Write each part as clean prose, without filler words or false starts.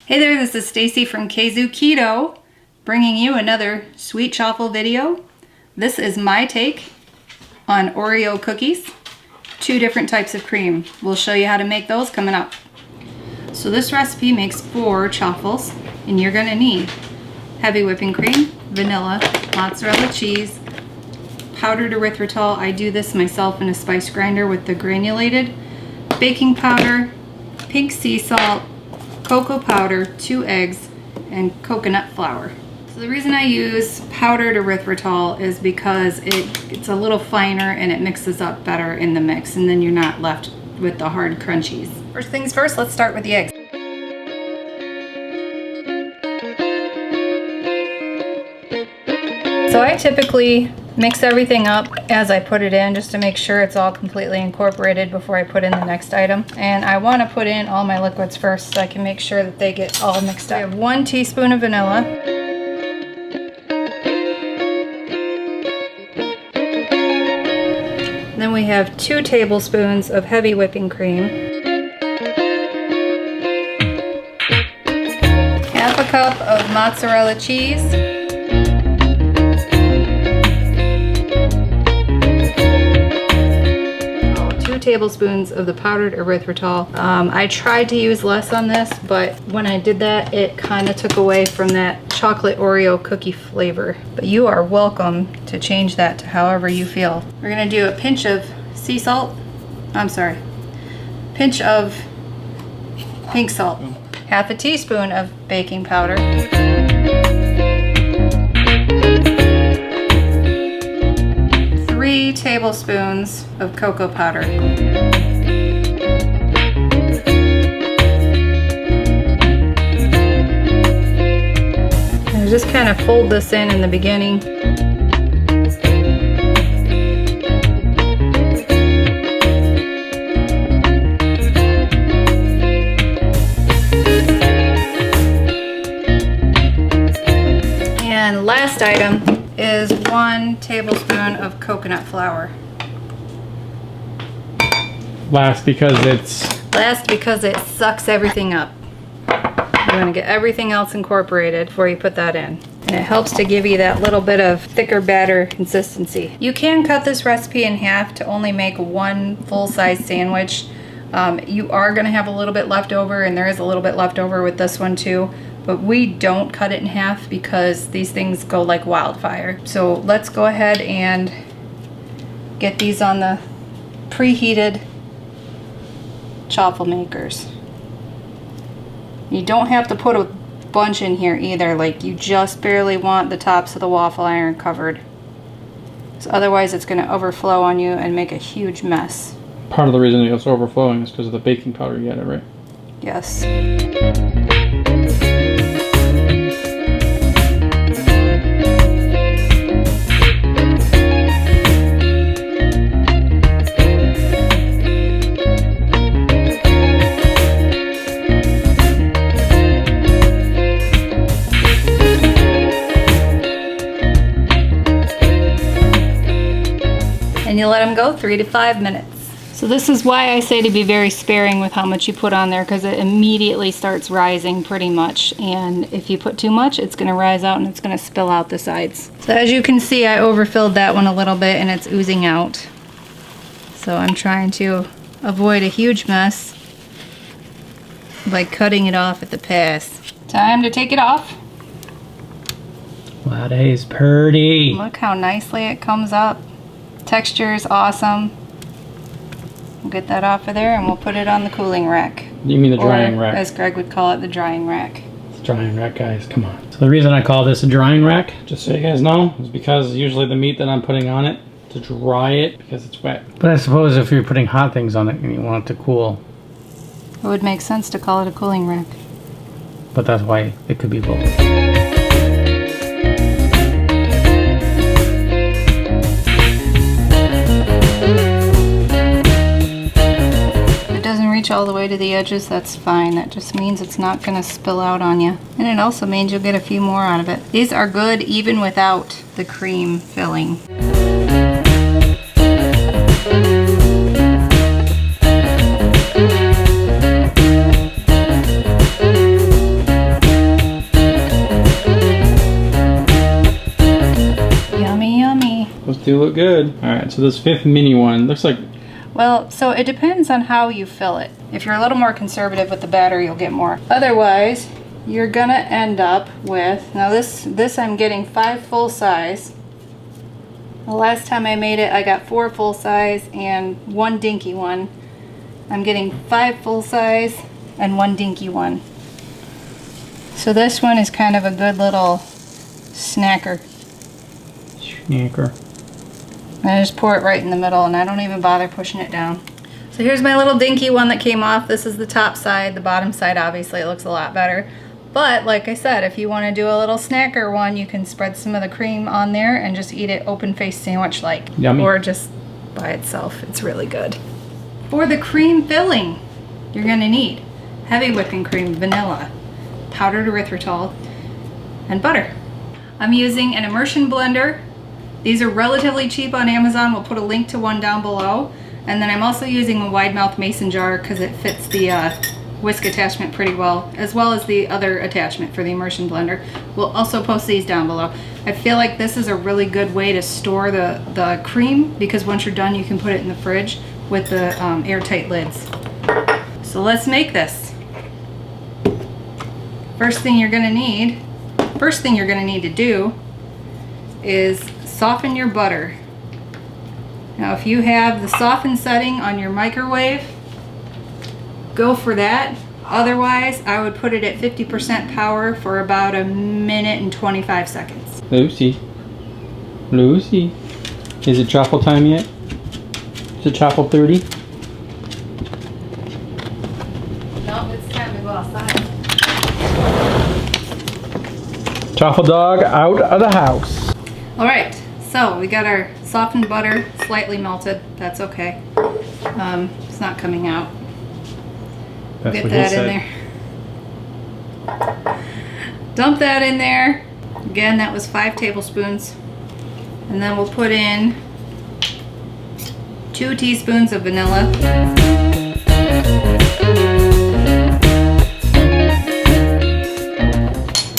Hey there, this is Stacy from Kzoo Keto, bringing you another sweet chaffle video. This is my take on Oreo cookies. 2 different types of cream. We'll show you how to make those coming up. So this recipe makes 4 chaffles, and you're gonna need heavy whipping cream, vanilla, mozzarella cheese, powdered erythritol. I do this myself in a spice grinder with the granulated, baking powder, pink sea salt, cocoa powder, 2 eggs, and coconut flour. So the reason I use powdered erythritol is because it's a little finer and it mixes up better in the mix, and then you're not left with the hard crunchies. First things first, let's start with the eggs. So I typically mix everything up as I put it in, just to make sure it's all completely incorporated before I put in the next item. And I want to put in all my liquids first so I can make sure that they get all mixed up. I have 1 teaspoon of vanilla. Then we have 2 tablespoons of heavy whipping cream. Half a cup of mozzarella cheese. 2 tablespoons of the powdered erythritol. I tried to use less on this, but when I did that, it kind of took away from that chocolate Oreo cookie flavor. But you are welcome to change that to however you feel. We're gonna do a pinch of sea salt. Pinch of pink salt. Half a teaspoon of baking powder. 3 tablespoons of cocoa powder. And just kind of fold this in the beginning. And last item is 1 tablespoon of coconut flour. Last because it sucks everything up. You want to get everything else incorporated before you put that in. And it helps to give you that little bit of thicker batter consistency. You can cut this recipe in half to only make 1 full-size sandwich. You are going to have a little bit left over, and there is a little bit left over with this one too. But we don't cut it in half because these things go like wildfire. So let's go ahead and get these on the preheated chaffle makers. You don't have to put a bunch in here either, like you just barely want the tops of the waffle iron covered. So otherwise it's gonna overflow on you and make a huge mess. Part of the reason it's overflowing is because of the baking powder you added, right? Yes. And you let them go 3 to 5 minutes. So this is why I say to be very sparing with how much you put on there, because it immediately starts rising pretty much. And if you put too much, it's going to rise out and it's going to spill out the sides. So as you can see, I overfilled that one a little bit and it's oozing out. So I'm trying to avoid a huge mess by cutting it off at the pass. Time to take it off. Wow, that is pretty. Look how nicely it comes up. Texture is awesome. We'll get that off of there and we'll put it on the cooling rack. You mean the drying rack? As Greg would call it, the drying rack. It's a drying rack, guys. Come on. So the reason I call this a drying rack, just so you guys know, is because usually the meat that I'm putting on it, to dry it because it's wet. But I suppose if you're putting hot things on it and you want it to cool. It would make sense to call it a cooling rack. But that's why it could be both. Reach all the way to the edges, that's fine. That just means it's not going to spill out on you. And it also means you'll get a few more out of it. These are good even without the cream filling. do look good. All right, so this 5th mini one looks like. Well, so it depends on how you fill it. If you're a little more conservative with the batter, you'll get more. Otherwise, you're gonna end up with, now this I'm getting 5 full size. The last time I made it, I got 4 full size and 1 dinky one. I'm getting 5 full size and 1 dinky one. So this one is kind of a good little snacker. I just pour it right in the middle and I don't even bother pushing it down. So here's my little dinky one that came off. This is the top side. The bottom side, obviously, it looks a lot better. But like I said, if you want to do a little snacker one, you can spread some of the cream on there and just eat it open-faced sandwich-like. Yummy. Or just by itself. It's really good. For the cream filling, you're going to need heavy whipping cream, vanilla, powdered erythritol, and butter. I'm using an immersion blender. These are relatively cheap on Amazon. We'll put a link to one down below. And then I'm also using a wide mouth mason jar because it fits the whisk attachment pretty well as the other attachment for the immersion blender. We'll also post these down below. I feel like this is a really good way to store the cream because once you're done you can put it in the fridge with the airtight lids. So let's make this. First thing you're gonna need to do is soften your butter. Now if you have the soften setting on your microwave, go for that. Otherwise, I would put it at 50% power for about 1 minute and 25 seconds. Lucy. Is it chaffle time yet? Is it chaffle 30? No, it's time to go outside. Chaffle dog out of the house. All right, so we got our softened butter slightly melted. That's okay. It's not coming out. That's Get what that he in said. there. Dump that in there. Again, that was 5 tablespoons. And then we'll put in 2 teaspoons of vanilla.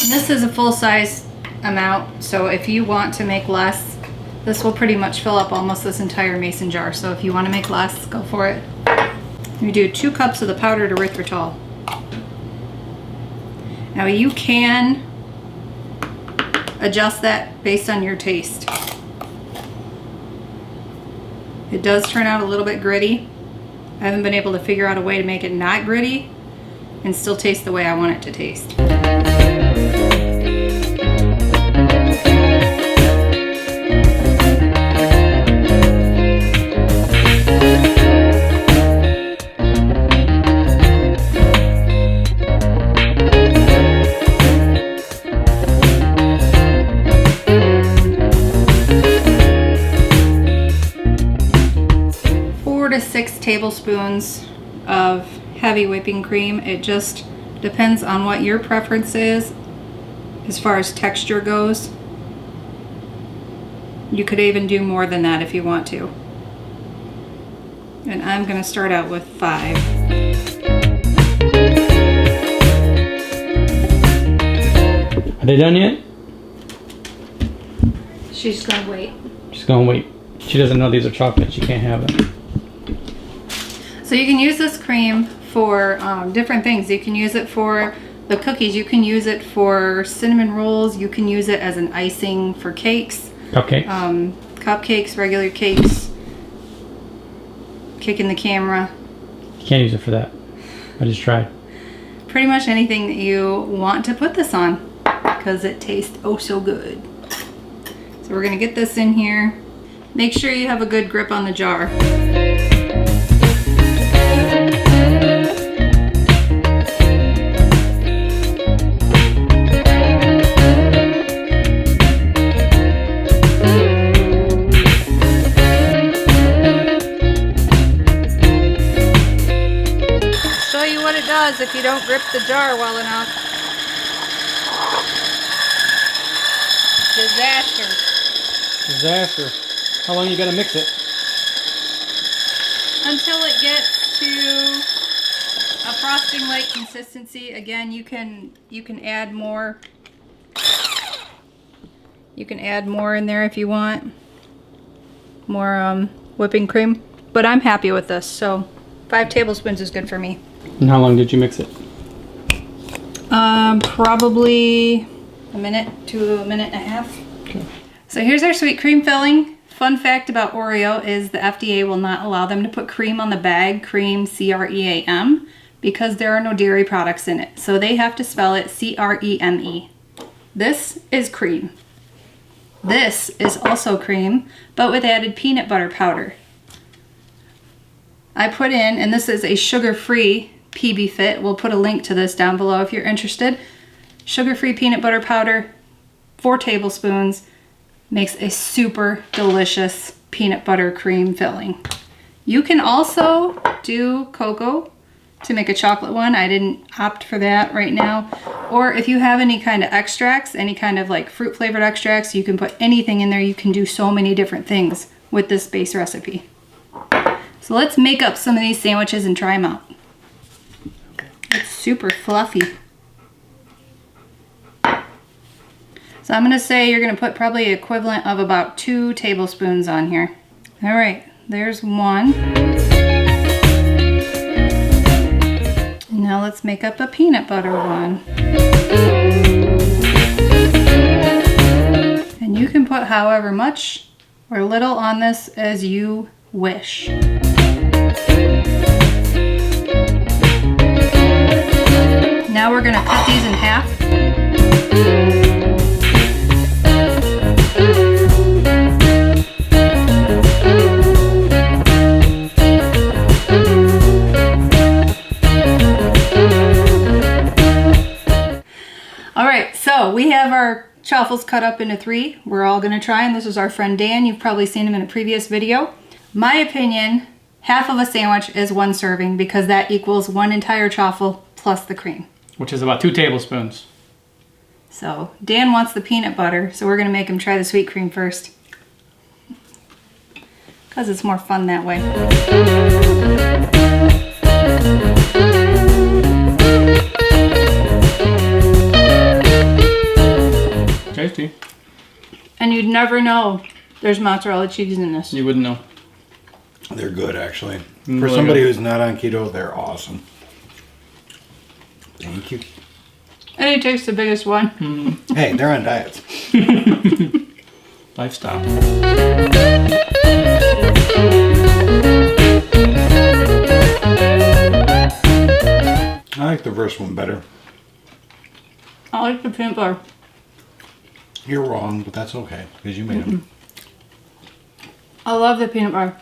And this is a full size amount, so if you want to make less, this will pretty much fill up almost this entire mason jar. So if you want to make less, go for it. We do 2 cups of the powdered erythritol. Now you can adjust that based on your taste. It does turn out a little bit gritty. I haven't been able to figure out a way to make it not gritty and still taste the way I want it to taste. 4 to 6 tablespoons of heavy whipping cream. It just depends on what your preference is as far as texture goes. You could even do more than that if you want to. And I'm going to start out with 5. Are they done yet? She's going to wait. She's gonna wait. She doesn't know these are chocolate. She can't have them. So you can use this cream for different things. You can use it for the cookies. You can use it for cinnamon rolls. You can use it as an icing for cakes. Cupcakes. Cupcakes, regular cakes. Kicking the camera. You can't use it for that. I just tried. Pretty much anything that you want to put this on because it tastes oh so good. So we're going to get this in here. Make sure you have a good grip on the jar. Show you what it does if you don't grip the jar well enough. Disaster. Disaster. How long you gotta mix it? Until it gets to a frosting-like consistency. Again, you can add more. You can add more in there if you want. whipping cream. But I'm happy with this, so 5 tablespoons is good for me. And how long did you mix it? Probably a minute to a minute and a half. Okay. So here's our sweet cream filling. Fun fact about Oreo is the FDA will not allow them to put cream on the bag, cream, C-R-E-A-M, because there are no dairy products in it. So they have to spell it C-R-E-M-E. This is cream. This is also cream, but with added peanut butter powder. I put in, and this is a sugar-free PB Fit. We'll put a link to this down below if you're interested. Sugar-free peanut butter powder, 4 tablespoons, makes a super delicious peanut butter cream filling. You can also do cocoa to make a chocolate one. I didn't opt for that right now. Or if you have any kind of extracts, any kind of like fruit flavored extracts, you can put anything in there. You can do so many different things with this base recipe. So let's make up some of these sandwiches and try them out. It's super fluffy. So I'm gonna say you're gonna put probably equivalent of about 2 tablespoons on here. All right, there's 1. Now let's make up a peanut butter one. And you can put however much or little on this as you wish. Now we're gonna cut these in half. All right, so we have our chaffles cut up into 3. We're all gonna try, and this is our friend Dan. You've probably seen him in a previous video. My opinion, half of a sandwich is 1 serving because that equals 1 entire chaffle plus the cream. Which is about 2 tablespoons. So Dan wants the peanut butter, so we're gonna make him try the sweet cream first. Because it's more fun that way. Tasty. And you'd never know there's mozzarella cheese in this. You wouldn't know. They're good, actually. For Really somebody good. who's not on keto, they're awesome. Thank you. And he takes the biggest one. Hey, they're on diets. Lifestyle. I like the first one better. I like the peanut butter. You're wrong, but that's okay, because you made them. I love the peanut butter.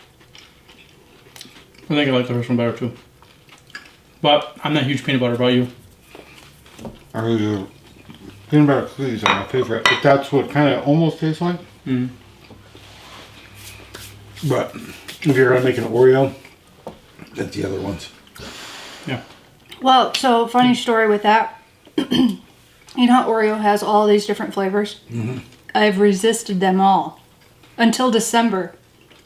I think I like the first one better too. But I'm not a huge peanut butter about you. Peanut butter cookies are my favorite. But that's what kind of almost tastes like. But if you're going to make an Oreo, that's the other ones. Yeah. Well, so funny story with that. You know how Oreo has all these different flavors? I've resisted them all. Until December,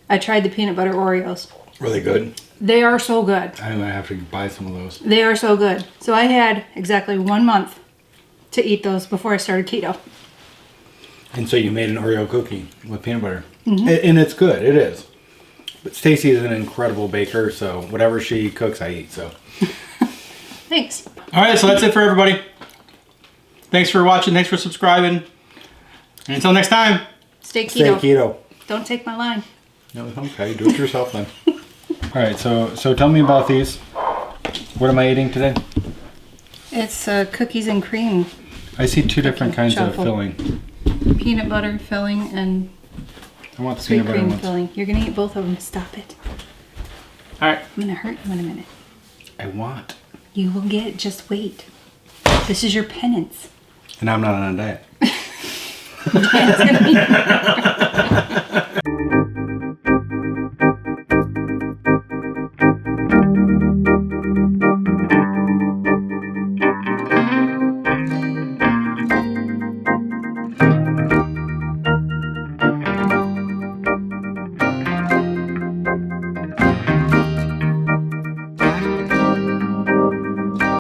I tried the peanut butter Oreos. Were they good? They are so good. I'm going to have to buy some of those. They are so good. So I had exactly 1 month to eat those before I started keto. And so you made an Oreo cookie with peanut butter. And it's good, it is. But Stacy is an incredible baker, so whatever she cooks, I eat, so. Thanks. All right, so that's it for everybody. Thanks for watching. Thanks for subscribing. And until next time. Stay keto. Stay keto. Don't take my line. No, okay, do it yourself then. All right, so tell me about these. What am I eating today? It's cookies and cream. I see 2 different kinds of Chaffle. filling. Peanut butter filling and I want the sweet peanut butter cream ones. filling. You're going to eat both of them. Stop it. All right. I'm going to hurt you in a minute. I want. You will get it. Just wait. This is your penance. And I'm not on a diet. It's gonna be